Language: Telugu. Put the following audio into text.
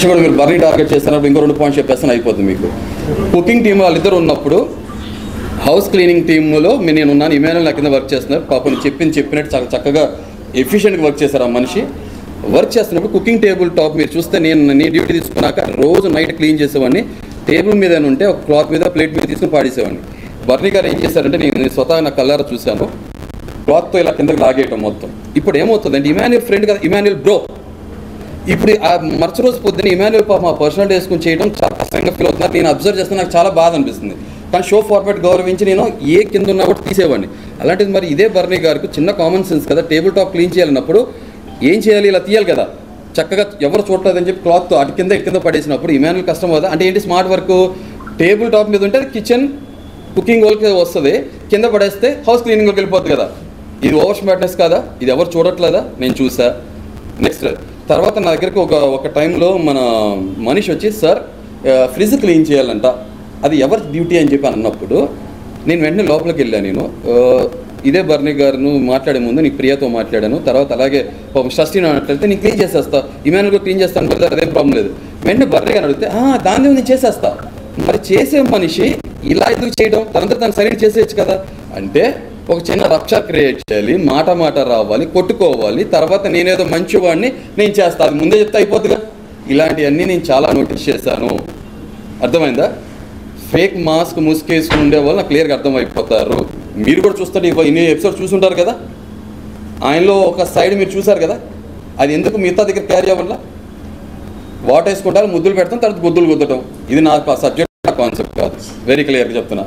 కూడా మీరు బర్నీ టార్గెట్ చేస్తున్నప్పుడు ఇంకో 2 పాయింట్స్ చెప్పేస్తాను అయిపోతుంది మీకు. కుకింగ్ టీం వాళ్ళిద్దరు ఉన్నప్పుడు హౌస్ క్లీనింగ్ టీంలో నేను ఉన్నాను, ఇమాన్యుల్ నా కింద వర్క్ చేస్తున్నారు. పాపం చెప్పినట్టు చాలా చక్కగా ఎఫిషియెంట్గా వర్క్ చేశారు ఆ మనిషి. వర్క్ చేస్తున్నప్పుడు కుకింగ్ టేబుల్ టాప్ మీరు చూస్తే నేను డ్యూటీ తీసుకున్నాక రోజు నైట్ క్లీన్ చేసేవాడిని. టేబుల్ మీద ఉంటే ఒక క్లాత్ మీద ప్లేట్ మీద తీసుకుని పాడేసేవాడిని. బర్నీ గారు ఏం చేశారంటే నేను స్వతహా నా కళ్ళారా చూశాను, క్లాత్తో ఇలా కిందకి లాగేయటం మొత్తం. ఇప్పుడు ఏమవుతుందంటే ఇమాన్యుల్ ఫ్రెండ్ కదా, ఇమాన్యుల్ బ్రో. ఇప్పుడు ఆ మరుసటి రోజు పొద్దున్న ఇమాన్యుల్ పాప మా పర్సనల్ వేసుకుని చేయడం చాలా కష్టంగా ఫీల్ అవుతున్నారు. నేను అబ్జర్వ్ చేస్తాను, నాకు చాలా బాధ అనిపిస్తుంది. కానీ షో ఫార్మాట్ గౌరవించి నేను ఏ కింద ఉన్నా కూడా తీసేవాడిని. అలాంటిది మరి ఇదే బర్నీ గారికి చిన్న కామన్ సెన్స్ కదా, టేబుల్ టాప్ క్లీన్ చేయాలన్నప్పుడు ఏం చేయాలి, ఇలా తీయాలి కదా, చక్కగా ఎవరు చూడలేదని చెప్పి క్లాత్తో అటు కింద పడేసినప్పుడు ఇమాన్యుల్ కష్టం కదా. అంటే ఏంటి స్మార్ట్ వర్క్, టేబుల్ టాప్ మీద ఉంటే అది కిచెన్ కుకింగ్ వాళ్ళకి వస్తుంది, కింద పడేస్తే హౌస్ క్లీనింగ్ వాళ్ళకి వెళ్ళిపోతుంది కదా. ఇది ఓవర్ స్మార్ట్నెస్ కదా, ఇది ఎవరు చూడట్లేదా, నేను చూసా. నెక్స్ట్ తర్వాత నా దగ్గరికి ఒక టైంలో మన మనిషి వచ్చి సార్ ఫ్రిడ్జ్ క్లీన్ చేయాలంట, అది ఎవరి డ్యూటీ అని చెప్పి అన్నప్పుడు నేను వెంటనే లోపలికి వెళ్ళాను. నేను ఇదే బర్నీ గారు మాట్లాడే ముందు నీకు ప్రియాతో మాట్లాడాను. తర్వాత అలాగే షష్ఠిని అన్నట్లయితే నేను క్లీన్ చేసేస్తా, ఇమాన్యుల్ కూడా క్లీన్ చేస్తాను కదా, అదేం ప్రాబ్లం లేదు. వెంటనే బర్నీ గారు అడిగితే దాన్ని నేను చేసేస్తా. మరి చేసే మనిషి ఇలా ఎందుకు చేయడం, తనంతా తను సరిగ్గా చేసేయచ్చు కదా. అంటే ఒక చిన్న రక్ష క్రియేట్ చేయాలి, మాట రావాలి, కొట్టుకోవాలి, తర్వాత నేనేదో మంచివాడిని నేను చేస్తాను, అది ముందే చెప్తే అయిపోతుందిగా. ఇలాంటివన్నీ నేను చాలా నోటీస్ చేశాను. అర్థమైందా? ఫేక్ మాస్క్ ముసుకేసుకుని ఉండేవాళ్ళు నాకు క్లియర్గా అర్థమైపోతారు. మీరు కూడా చూస్తారు, ఇన్ని ఎపిసోడ్స్ చూసుంటారు కదా, ఆయనలో ఒక సైడ్ మీరు చూసారు కదా, అది ఎందుకు మిగతా దగ్గర క్యారీ అవ్వాల? వాటర్ వేసుకుంటారు, ముద్దులు పెడతాం, తర్వాత గుద్దులు గుద్దటం. ఇది నా సబ్జెక్ట్, నా కాన్సెప్ట్ కాదు. వెరీ క్లియర్గా చెప్తున్నా.